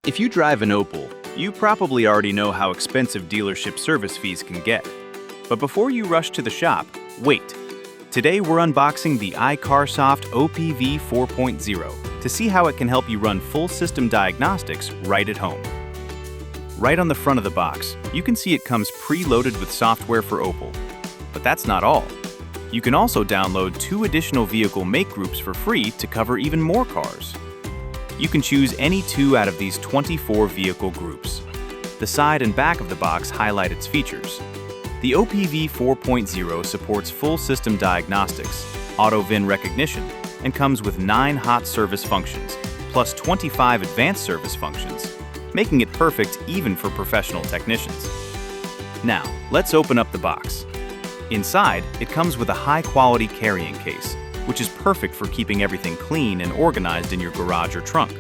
If you drive an Opel, you probably already know how expensive dealership service fees can get. But before you rush to the shop, wait. Today we're unboxing the iCarsoft OP V4.0 to see how it can help you run full system diagnostics right at home. Right on the front of the box, you can see it comes preloaded with software for Opel. But that's not all. You can also download 2 additional vehicle make groups for free to cover even more cars. You can choose any 2 out of these 24 vehicle groups. The side and back of the box highlight its features. The OP V4.0 supports full system diagnostics, auto VIN recognition, and comes with 9 hot service functions, plus 25 advanced service functions, making it perfect even for professional technicians. Now, let's open up the box. Inside, it comes with a high-quality carrying case, which is perfect for keeping everything clean and organized in your garage or trunk.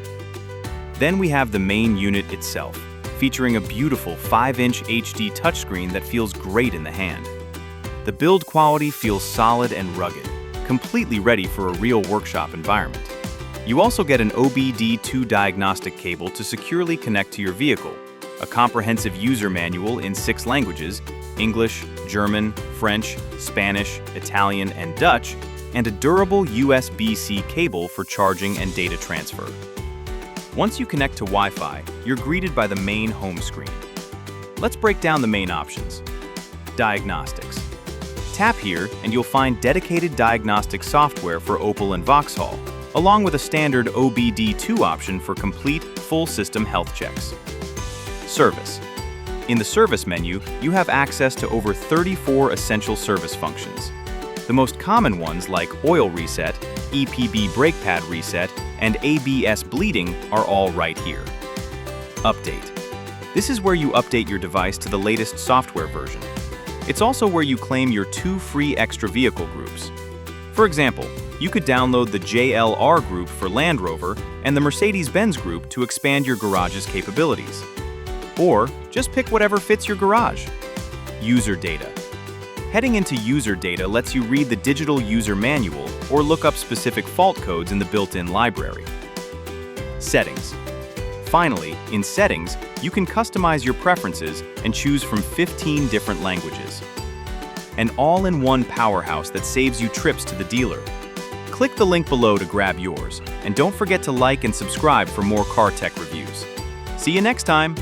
Then we have the main unit itself, featuring a beautiful 5-inch HD touchscreen that feels great in the hand. The build quality feels solid and rugged, completely ready for a real workshop environment. You also get an OBD2 diagnostic cable to securely connect to your vehicle, a comprehensive user manual in 6 languages, English, German, French, Spanish, Italian, and Dutch, and a durable USB-C cable for charging and data transfer. Once you connect to Wi-Fi, you're greeted by the main home screen. Let's break down the main options. Diagnostics. Tap here and you'll find dedicated diagnostic software for Opel and Vauxhall, along with a standard OBD2 option for complete, full system health checks. Service. In the service menu, you have access to over 34 essential service functions. The most common ones like oil reset, EPB brake pad reset, and ABS bleeding are all right here. Update. This is where you update your device to the latest software version. It's also where you claim your 2 free extra vehicle groups. For example, you could download the JLR group for Land Rover and the Mercedes-Benz group to expand your garage's capabilities. Or just pick whatever fits your garage. User data. Heading into user data lets you read the digital user manual or look up specific fault codes in the built-in library. Settings. Finally, in settings, you can customize your preferences and choose from 15 different languages. An all-in-one powerhouse that saves you trips to the dealer. Click the link below to grab yours, and don't forget to like and subscribe for more car tech reviews. See you next time!